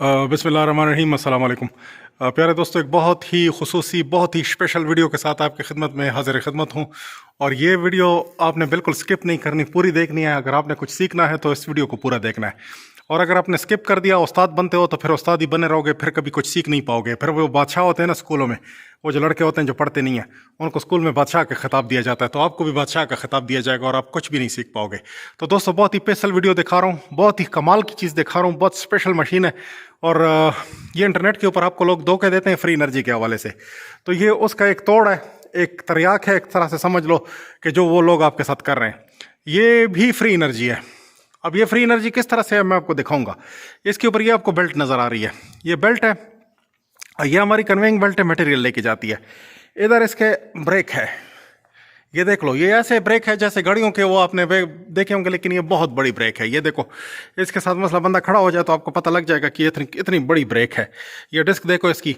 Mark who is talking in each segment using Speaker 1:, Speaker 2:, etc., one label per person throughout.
Speaker 1: बिस्मिल्लाहिर्रहमानिर्रहीम, अस्सलाम वालेकुम। प्यारे दोस्तों, एक बहुत ही खुसूसी, बहुत ही स्पेशल वीडियो के साथ आपकी खिदमत में हाजिर खिदमत हूँ। और ये वीडियो आपने बिल्कुल स्किप नहीं करनी, पूरी देखनी है। अगर आपने कुछ सीखना है तो इस वीडियो को पूरा देखना है। और अगर आपने स्किप कर दिया, उस्ताद बनते हो तो फिर उस्ताद ही बने रहोगे, फिर कभी कुछ सीख नहीं पाओगे। फिर वो बादशाह होते हैं ना स्कूलों में, वो जो लड़के होते हैं जो पढ़ते नहीं हैं, उनको स्कूल में बादशाह का खिताब दिया जाता है। तो आपको भी बादशाह का खिताब दिया जाएगा और आप कुछ भी नहीं सीख पाओगे। तो दोस्तों, बहुत ही स्पेशल वीडियो दिखा रहा हूँ, बहुत ही कमाल की चीज़ दिखा रहा हूँ, बहुत स्पेशल मशीन है। और ये इंटरनेट के ऊपर आपको लोग धोखे देते हैं फ्री एनर्जी के हवाले से। तो ये उसका एक तोड़ है, एक तरियाक है, एक तरह से समझ लो कि जो वो लोग आपके साथ कर रहे हैं। ये भी फ्री एनर्जी है। अब ये फ्री एनर्जी किस तरह से है मैं आपको दिखाऊंगा। इसके ऊपर ये आपको बेल्ट नज़र आ रही है, ये बेल्ट है, ये हमारी कन्वेइंग बेल्ट है, मटेरियल लेके जाती है। इधर इसके ब्रेक है, ये देख लो, ये ऐसे ब्रेक है जैसे गाड़ियों के वो आपने देखे होंगे, लेकिन ये बहुत बड़ी ब्रेक है। ये देखो, इसके साथ मसला बंदा खड़ा हो जाए तो आपको पता लग जाएगा कि इतनी बड़ी ब्रेक है। ये डिस्क देखो इसकी,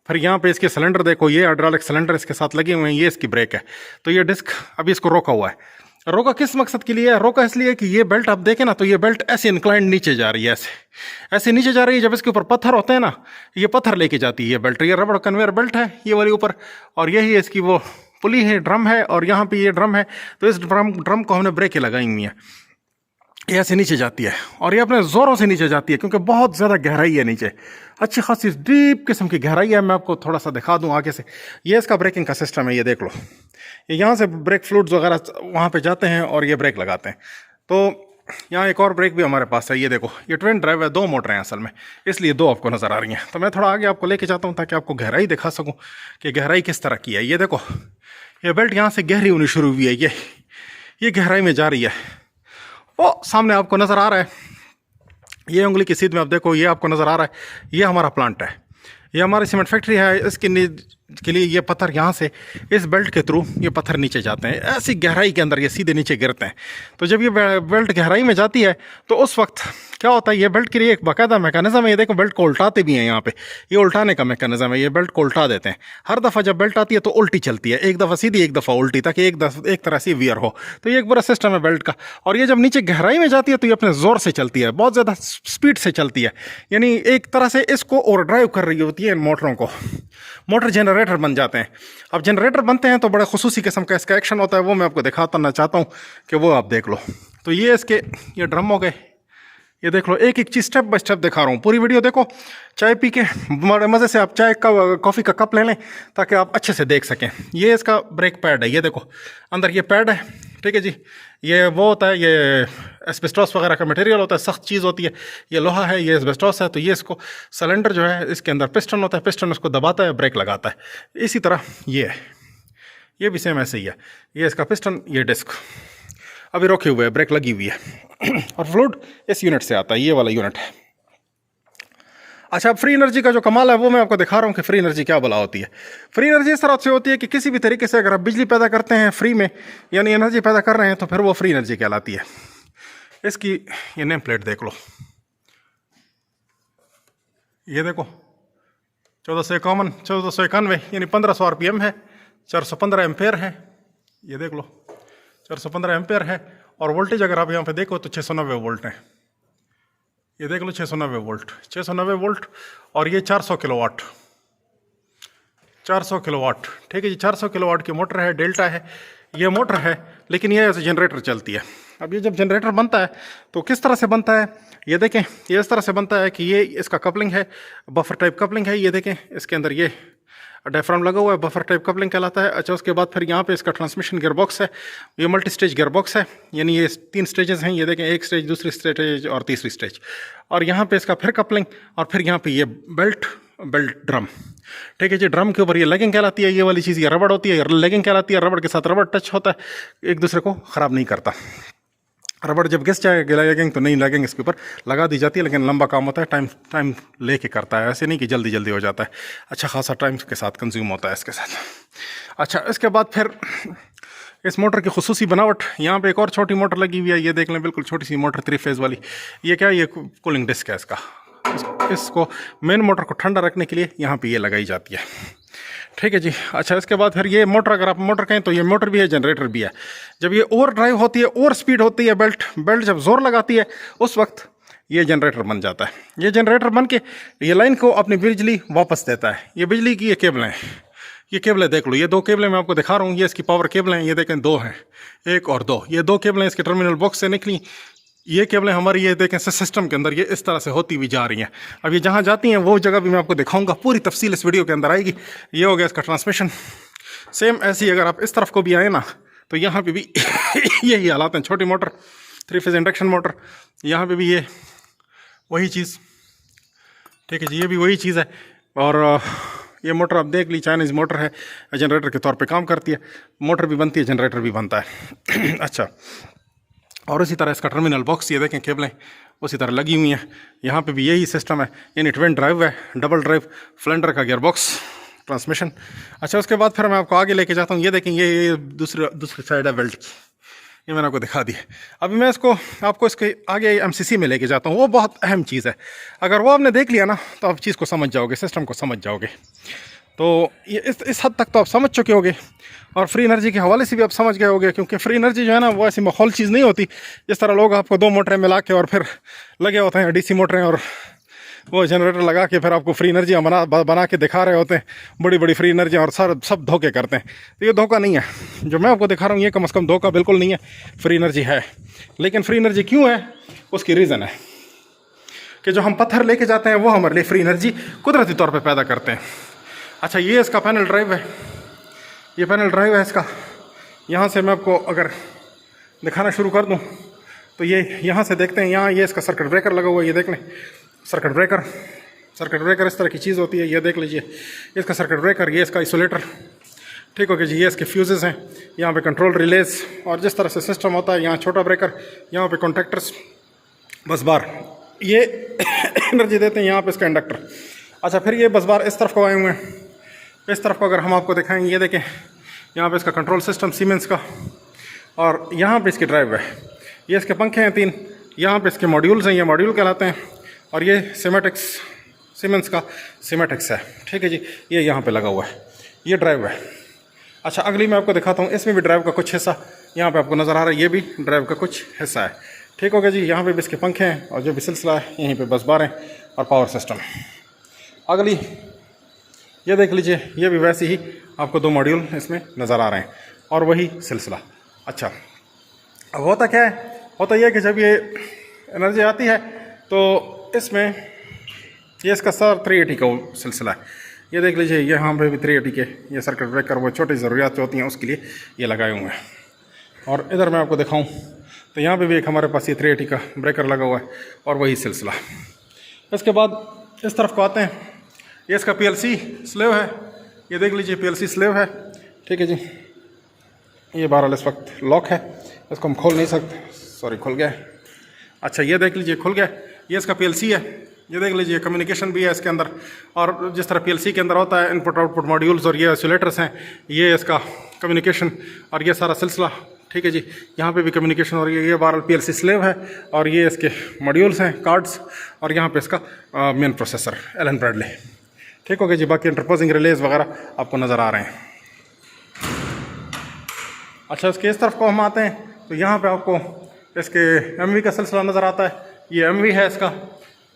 Speaker 1: फिर यहाँ पे इसके सिलेंडर देखो, ये हाइड्रोलिक सिलेंडर इसके साथ लगे हुए हैं, ये इसकी ब्रेक है। तो ये डिस्क अभी इसको रोका हुआ है। रोका किस मकसद के लिए है? रोका इसलिए कि ये बेल्ट आप देखें ना, तो ये बेल्ट ऐसे इंक्लाइंड नीचे जा रही है, ऐसे ऐसे नीचे जा रही है। जब इसके ऊपर पत्थर होते हैं ना, ये पत्थर लेके जाती है ये बेल्ट। ये रबड़ कन्वेयर बेल्ट है ये वाली ऊपर, और यही इसकी वो पुली है, ड्रम है, और यहाँ पे ये ड्रम है। तो इस ड्रम को हमने ब्रेकें लगाई हुई हैं, ये ऐसे नीचे जाती है। और ये अपने ज़ोरों से नीचे जाती है क्योंकि बहुत ज़्यादा गहराई है नीचे, अच्छी खासी डीप किस्म की गहराई है। मैं आपको थोड़ा सा दिखा दूँ आगे से। ये इसका ब्रेकिंग का सिस्टम है, ये देख लो, ये यहाँ से ब्रेक फ्लूइड्स वगैरह वहाँ पे जाते हैं और ये ब्रेक लगाते हैं। तो यहाँ एक और ब्रेक भी हमारे पास है, ये देखो, ये ट्विन ड्राइव है, दो मोटर हैं असल में, इसलिए दो आपको नज़र आ रही हैं। तो मैं थोड़ा आगे आपको लेके जाता हूँ ताकि आपको गहराई दिखा सकूँ कि गहराई किस तरह की है। ये देखो, ये बेल्ट यहाँ से गहरी होनी शुरू हुई है, ये गहराई में जा रही है। वो सामने आपको नज़र आ रहा है, ये उंगली की सीध में आप देखो, ये आपको नज़र आ रहा है, ये हमारा प्लांट है, ये हमारी सीमेंट फैक्ट्री है। इसके के लिए ये पत्थर यहाँ से इस बेल्ट के थ्रू ये पत्थर नीचे जाते हैं, ऐसी गहराई के अंदर ये सीधे नीचे गिरते हैं। तो जब ये बेल्ट गहराई में जाती है तो उस वक्त क्या होता है, ये बेल्ट के लिए एक बाकायदा मैकेनिज्म है। ये देखो, बेल्ट को उल्टाते भी हैं यहाँ पे, ये उल्टाने का मैकेनिज्म है, ये बेल्ट को उल्टा देते हैं। हर दफ़ा जब बेल्ट आती है तो उल्टी चलती है, एक दफ़ा सीधी एक दफ़ा उल्टी, ताकि एक तरह से वियर हो। तो ये एक बड़ा सिस्टम है बेल्ट का। और ये जब नीचे गहराई में जाती है तो ये अपने ज़ोर से चलती है, बहुत ज़्यादा स्पीड से चलती है, यानी एक तरह से इसको ओवर ड्राइव कर रही होती है इन मोटरों को। मोटर जनरेटर बन जाते हैं। अब जनरेटर बनते हैं तो बड़े खुसूसी किस्म का इसका एक्शन होता है, वो मैं आपको दिखाना चाहता हूँ कि वो आप देख लो। तो ये इसके ये ड्रम हो गए, ये देख लो, एक एक चीज़ स्टेप बाय स्टेप दिखा रहा हूँ। पूरी वीडियो देखो, चाय पी के बड़े मज़े से आप चाय का कॉफ़ी का कप ले लें ताकि आप अच्छे से देख सकें। ये इसका ब्रेक पैड है, ये देखो अंदर ये पैड है, ठीक है जी। ये वो होता है, ये एस्बेस्टॉस वगैरह का मटेरियल होता है, सख्त चीज़ होती है। ये लोहा है, ये एस्बेस्टॉस है। तो ये इसको सिलेंडर जो है, इसके अंदर पिस्टन होता है, पिस्टन उसको दबाता है, ब्रेक लगाता है। इसी तरह ये है, ये भी सेम ऐसे ही है। ये इसका पिस्टन, ये डिस्क अभी रोके हुए है, ब्रेक लगी हुई है। और फ्लूइड इस यूनिट से आता है, ये वाला यूनिट है। अच्छा, अब फ्री एनर्जी का जो कमाल है वो मैं आपको दिखा रहा हूँ कि फ्री एनर्जी क्या भला होती है। फ्री एनर्जी इस तरह से होती है कि किसी भी तरीके से अगर आप बिजली पैदा करते हैं फ्री में, यानी एनर्जी पैदा कर रहे हैं, तो फिर वो फ्री एनर्जी कहलाती है। इसकी ये नेम प्लेट देख लो, ये देखो, 1451, 1491, यानी 1500 RPM है, 415 एम्पेयर है। ये देख लो, 415 एम्पेयर है। और वोल्टेज अगर आप यहाँ पे देखो तो 690 वोल्ट है। ये देख लो, 690 वोल्ट, 690 वोल्ट। और ये 400 किलोवाट, 400 किलोवाट, ठीक है जी। 400 किलोवाट की मोटर है, डेल्टा है ये मोटर है, लेकिन ये ऐसे जनरेटर चलती है। अब ये जब जनरेटर बनता है तो किस तरह से बनता है, ये देखें, ये इस तरह से बनता है कि ये इसका कपलिंग है, बफर टाइप कपलिंग है। ये देखें, इसके अंदर ये डायफ्राम लगा हुआ है, बफर टाइप कपलिंग कहलाता है। अच्छा, उसके बाद फिर यहाँ पे इसका ट्रांसमिशन गियरबॉक्स है, ये मल्टी स्टेज गियरबॉक्स है, यानी ये 3 स्टेजेस हैं। ये देखें, एक स्टेज, दूसरी स्टेज और तीसरी स्टेज। और यहाँ पे इसका फिर कपलिंग, और फिर यहाँ पे ये बेल्ट ड्रम, ठीक है जी। ड्रम के ऊपर ये लेगिंग कहलाती है, ये वाली चीज़, ये रबड़ होती है, लेगिंग कहलाती है। रबड़ के साथ रबड़ टच होता है, एक दूसरे को ख़राब नहीं करता। रबड़ जब घिस जाए लेगिंग तो नहीं, लेगिंग इसके ऊपर लगा दी जाती है, लेकिन लंबा काम होता है, टाइम लेके करता है, ऐसे नहीं कि जल्दी जल्दी हो जाता है। अच्छा खासा टाइम के साथ कंज्यूम होता है इसके साथ। अच्छा, इसके बाद फिर इस मोटर की खुसूसी बनावट, यहाँ पे एक और छोटी मोटर लगी हुई है, ये देख लें, बिल्कुल छोटी सी मोटर, 3 फेज़ वाली। ये क्या है, ये कूलिंग डिस्क है इसका। इसको मेन मोटर को ठंडा रखने के लिए यहाँ पे ये लगाई जाती है, ठीक है जी। अच्छा, इसके बाद फिर ये मोटर, अगर आप मोटर कहें तो ये मोटर भी है, जनरेटर भी है। जब ये ओवर ड्राइव होती है, ओवर स्पीड होती है, बेल्ट जब जोर लगाती है, उस वक्त ये जनरेटर बन जाता है। ये जनरेटर बन के ये लाइन को अपनी बिजली वापस देता है। ये बिजली की ये केबल हैं, ये केबलें देख लो, ये 2 केबलें मैं आपको दिखा रहा हूँ। ये इसकी पावर केबलें हैं, ये देखें 2 हैं, 1 और 2। ये 2 केबलें इसके टर्मिनल बॉक्स से निकली। ये केबलें हमारी ये देखें सिस्टम के अंदर ये इस तरह से होती हुई जा रही हैं। अब ये जहाँ जाती हैं वो जगह भी मैं आपको दिखाऊंगा, पूरी तफसील इस वीडियो के अंदर आएगी। ये हो गया इसका ट्रांसमिशन। सेम ऐसी अगर आप इस तरफ को भी आए ना तो यहाँ पे भी यही हालात हैं। छोटी मोटर, 3 फेज इंडक्शन मोटर, यहाँ पे भी ये वही चीज़, ठीक है जी, ये भी वही चीज़ है। और ये मोटर आप देख ली, चाइनीज़ मोटर है, जनरेटर के तौर पे काम करती है। मोटर भी बनती है, जनरेटर भी बनता है। अच्छा, और इसी तरह इसका टर्मिनल बॉक्स ये देखें, केबलें उसी तरह लगी हुई हैं। यहाँ पे भी यही सिस्टम है, यानी ट्विन ड्राइव है, डबल ड्राइव, फ्लेंडर का गियर बॉक्स, ट्रांसमिशन। अच्छा, उसके बाद फिर मैं आपको आगे लेके जाता हूँ। ये देखें, ये दूसरी साइड है बेल्ट की, ये मैंने आपको दिखा दी है। अभी मैं आपको इसके आगे MCC में लेके जाता हूँ। वो बहुत अहम चीज़ है, अगर वो आपने देख लिया ना तो आप चीज़ को समझ जाओगे, सिस्टम को समझ जाओगे। तो ये इस हद तक तो आप समझ चुके होगे, और फ्री एनर्जी के हवाले से भी आप समझ गए होगे। क्योंकि फ्री एनर्जी जो है ना वो ऐसी माहौल चीज़ नहीं होती जिस तरह लोग आपको 2 मोटरें मिला के और फिर लगे होते हैं DC मोटरें और वो जनरेटर लगा के फिर आपको फ्री एनर्जियाँ बना के दिखा रहे होते हैं, बड़ी बड़ी फ्री एनर्जियाँ, और सब धोखे करते हैं। तो ये धोखा नहीं है, जो मैं आपको दिखा रहा हूँ ये कम से कम धोखा बिल्कुल नहीं है। फ्री एनर्जी है, लेकिन फ्री एनर्जी क्यों है उसकी रीज़न है कि जो हम पत्थर लेके जाते हैं वो हमारे लिए फ्री एनर्जी कुदरती तौर पर पैदा करते हैं। अच्छा, ये इसका पैनल ड्राइव है, ये पैनल ड्राइव है इसका। यहाँ से मैं आपको अगर दिखाना शुरू कर दूँ तो ये यहाँ से देखते हैं, यहाँ ये इसका सर्किट ब्रेकर लगा हुआ है, ये देख लें, सर्किट ब्रेकर इस तरह की चीज़ होती है। ये देख लीजिए, इसका सर्किट ब्रेकर, ये इसका आइसोलेटर, ठीक हो गया जी। ये इसके फ्यूजेस हैं, यहाँ पे कंट्रोल रिलेज, और जिस तरह से सिस्टम होता है, यहाँ छोटा ब्रेकर, यहाँ पे कॉन्टैक्टर्स, बस बार, ये एनर्जी देते हैं, यहाँ पे इसका इंडक्टर। अच्छा, फिर ये बस बार इस तरफ को आए हुए हैं। इस तरफ को अगर हम आपको दिखाएंगे, ये देखें, यहाँ पे इसका कंट्रोल सिस्टम सीमेंस का, और यहाँ पे इसकी ड्राइव है। ये इसके पंखे हैं 3, यहाँ पे इसके मॉड्यूल्स हैं, ये मॉड्यूल कहलाते हैं, और ये सीमेंस का सीमेटिक्स है, ठीक है जी। ये यहाँ पे लगा हुआ है, ये ड्राइव है। अच्छा, अगली मैं आपको दिखाता हूँ, इसमें भी ड्राइव का कुछ हिस्सा यहाँ पे आपको नज़र आ रहा है, ये भी ड्राइव का कुछ हिस्सा है, ठीक हो गया जी। यहाँ पे भी इसके पंखे हैं, और जो भी सिलसिला है यहीं पे बस बार हैं और पावर सिस्टम। अगली ये देख लीजिए, ये भी वैसे ही आपको 2 मॉड्यूल इसमें नज़र आ रहे हैं, और वही सिलसिला। अच्छा, अब होता क्या है, होता यह है कि जब ये एनर्जी आती है तो इसमें ये इसका सर 380 का सिलसिला है। ये देख लीजिए, यहाँ पे भी 380 के ये सर्किट ब्रेकर, वो छोटी ज़रूरियात होती हैं उसके लिए ये लगाए हुए हैं। और इधर मैं आपको दिखाऊं तो यहाँ पे भी एक हमारे पास ये 380 का ब्रेकर लगा हुआ है, और वही सिलसिला। इसके बाद इस तरफ को आते हैं, ये इसका PLC स्लेव है, ये देख लीजिए PLC स्लेव है, ठीक है जी। ये बहरहाल इस वक्त लॉक है, इसको हम खोल नहीं सकते, सॉरी खुल गया। अच्छा, ये देख लीजिए खुल गया। ये इसका PLC है, ये देख लीजिए, कम्युनिकेशन भी है इसके अंदर, और जिस तरह PLC के अंदर होता है इनपुट आउटपुट मॉड्यूल्स, और ये आइसोलेटर्स हैं, ये इसका कम्युनिकेशन और ये सारा सिलसिला, ठीक है जी। यहाँ पे भी कम्युनिकेशन, और ये बहरहाल PLC स्लेव है, और ये इसके मॉड्यूल्स हैं, कार्ड्स, और यहाँ पे इसका मेन प्रोसेसर एलन ब्रैडली, ठीक हो गया जी। बाकी इंटरपोजिंग रिलेज वगैरह आपको नज़र आ रहे हैं। अच्छा, इसके इस तरफ को हम आते हैं तो यहाँ पे आपको इसके MV का सिलसिला नज़र आता है। ये MV है इसका,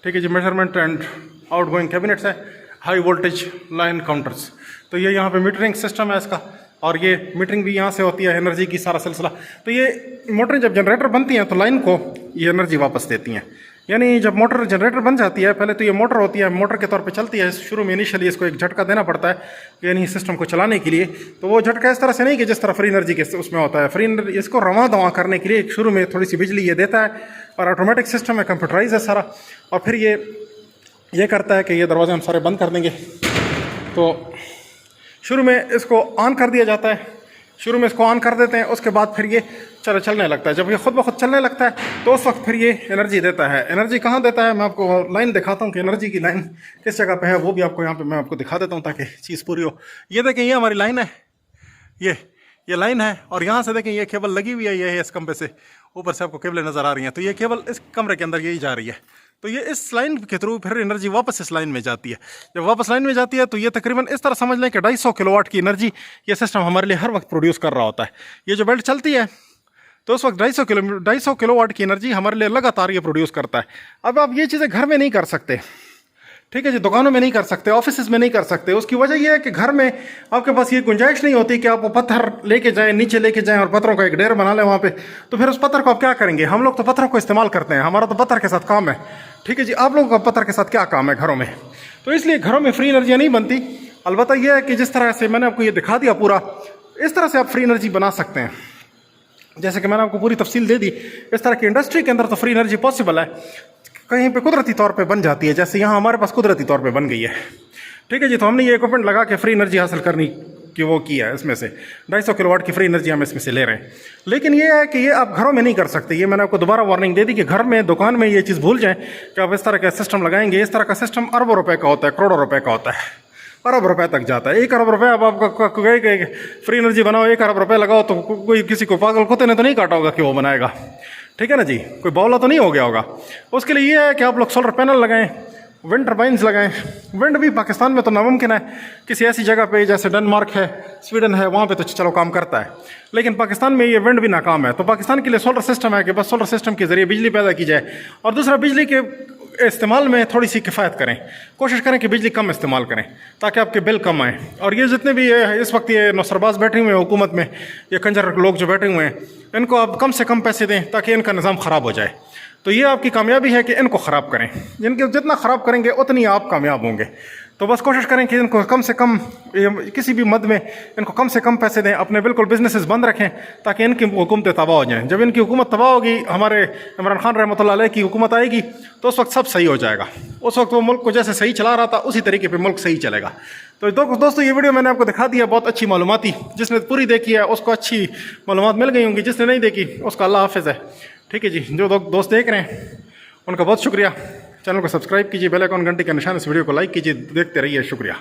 Speaker 1: ठीक है जी, measurement and outgoing cabinets है, हाई वोल्टेज लाइन काउंटर्स। तो ये यहाँ पे मीटरिंग सिस्टम है इसका, और ये मीटरिंग भी यहाँ से होती है, एनर्जी की सारा सिलसिला। तो ये मोटरें जब जनरेटर बनती हैं तो लाइन को ये एनर्जी वापस देती हैं। यानी जब मोटर जनरेटर बन जाती है, पहले तो ये मोटर होती है, मोटर के तौर पे चलती है। शुरू में इनिशियली इसको एक झटका देना पड़ता है, यानी सिस्टम को चलाने के लिए। तो वो झटका इस तरह से नहीं कि जिस तरह फ्री एनर्जी के उसमें होता है। फ्री एनर्जी इसको रवां दवा करने के लिए शुरू में थोड़ी सी बिजली ये देता है, और ऑटोमेटिक सिस्टम है, कंप्यूटराइज है सारा। और फिर ये करता है कि ये दरवाजे हम सारे बंद कर देंगे। तो शुरू में इसको ऑन कर दिया जाता है, शुरू में इसको ऑन कर देते हैं, उसके बाद फिर ये चलने लगता है। जब ये खुद ब खुद चलने लगता है तो उस वक्त फिर ये एनर्जी देता है। एनर्जी कहाँ देता है, मैं आपको लाइन दिखाता हूँ कि एनर्जी की लाइन किस जगह पे है, वो भी आपको यहाँ पे मैं आपको दिखा देता हूँ ताकि चीज़ पूरी हो। ये देखें, ये हमारी लाइन है, ये लाइन है, और यहाँ से देखें ये केबल लगी हुई है, ये इस खंभे से ऊपर से आपको केबलें नज़र आ रही हैं। तो ये केबल इस कमरे के अंदर यही जा रही है। तो ये इस लाइन के थ्रू फिर एनर्जी वापस इस लाइन में जाती है। जब वापस लाइन में जाती है तो ये तकरीबन इस तरह समझ लें कि 250 किलोवाट की एनर्जी ये सिस्टम हमारे लिए हर वक्त प्रोड्यूस कर रहा होता है। ये जो बेल्ट चलती है तो उस वक्त 250 किलोवाट की एनर्जी हमारे लिए लगातार ये प्रोड्यूस करता है। अब आप ये चीज़ें घर में नहीं कर सकते, ठीक है जी, दुकानों में नहीं कर सकते, ऑफिस में नहीं कर सकते। उसकी वजह यह है कि घर में आपके पास ये गुंजाइश नहीं होती कि आप वो पत्थर लेके जाएं, नीचे लेके जाएं और पत्थरों का एक ढेर बना लें वहाँ पे। तो फिर उस पत्थर को आप क्या करेंगे? हम लोग तो पत्थरों को इस्तेमाल करते हैं, हमारा तो पत्थर के साथ काम है, ठीक है जी। आप लोगों का पत्थर के साथ क्या काम है घरों में? तो इसलिए घरों में फ्री एनर्जी नहीं बनती। अलबत्ता यह है कि जिस तरह से मैंने आपको ये दिखा दिया पूरा, इस तरह से आप फ्री एनर्जी बना सकते हैं। जैसे कि मैंने आपको पूरी तफसील दे दी, इस तरह की इंडस्ट्री के अंदर तो फ्री एनर्जी पॉसिबल है, कहीं पे कुदरती तौर पे बन जाती है, जैसे यहाँ हमारे पास कुदरती तौर पे बन गई है, ठीक है जी। तो हमने ये इक्विपमेंट लगा के फ्री एनर्जी हासिल करनी कि वो किया है, इसमें से 250 किलोवाट की फ्री एनर्जी हम इसमें से ले रहे हैं। लेकिन ये है कि ये आप घरों में नहीं कर सकते। ये मैंने आपको दोबारा वार्निंग दे दी कि घर में, दुकान में ये चीज़ भूल जाएं कि आप इस तरह का सिस्टम लगाएंगे। इस तरह का सिस्टम अरबों रुपए का होता है, करोड़ों रुपए का होता है, अरब रुपए तक जाता है। 1 अरब रुपए अब आपका फ्री एनर्जी बनाओ, 1 अरब रुपए लगाओ, तो कोई किसी को पागल कुत्ते ने तो नहीं काटा होगा कि वो बनाएगा, ठीक है ना जी, कोई बावला तो नहीं हो गया होगा। उसके लिए ये है कि आप लोग सोलर पैनल लगाएं, विंड टर्बाइंस लगाएं। विंड भी पाकिस्तान में तो नामुमकिन है, किसी ऐसी जगह पे जैसे डेनमार्क है, स्वीडन है, वहाँ पे तो चलो काम करता है, लेकिन पाकिस्तान में ये विंड भी नाकाम है। तो पाकिस्तान के लिए सोलर सिस्टम है कि बस सोलर सिस्टम के ज़रिए बिजली पैदा की जाए। और दूसरा, बिजली के इस्तेमाल में थोड़ी सी किफ़ायत करें, कोशिश करें कि बिजली कम इस्तेमाल करें ताकि आपके बिल कम आएँ। और ये जितने भी इस वक्त ये नौसरबाज बैठे हुए हैं हुकूमत में, ये कंजर लोग जो बैठे हुए हैं, इनको आप कम से कम पैसे दें ताकि इनका निज़ाम ख़राब हो जाए। तो ये आपकी कामयाबी है कि इनको ख़राब करें, इनके जितना ख़राब करेंगे उतनी आप कामयाब होंगे। तो बस कोशिश करें कि इनको कम से कम, किसी भी मद में इनको कम से कम पैसे दें, अपने बिल्कुल बिजनेसेस बंद रखें ताकि इनकी हुकूमतें तबाह हो जाएं। जब इनकी हुकूमत तबाह होगी, हमारे इमरान खान रहमतुल्लाह अलैह की हुकूमत आएगी, तो उस वक्त सब सही हो जाएगा। उस वक्त वो मुल्क को जैसे सही चला रहा था उसी तरीके पर मुल्क सही चलेगा। तो दोस्तों ये वीडियो मैंने आपको दिखा दिया, बहुत अच्छी मालूमाती। जिसने पूरी देखी है उसको अच्छी मालूमात मिल गई होंगी, जिसने नहीं देखी उसका अल्लाह हाफिज़ है, ठीक है जी। जो दोस्त देख रहे हैं उनका बहुत शुक्रिया। चैनल को सब्सक्राइब कीजिए, बेल आइकन घंटी का निशान, इस वीडियो को लाइक कीजिए, देखते रहिए, शुक्रिया।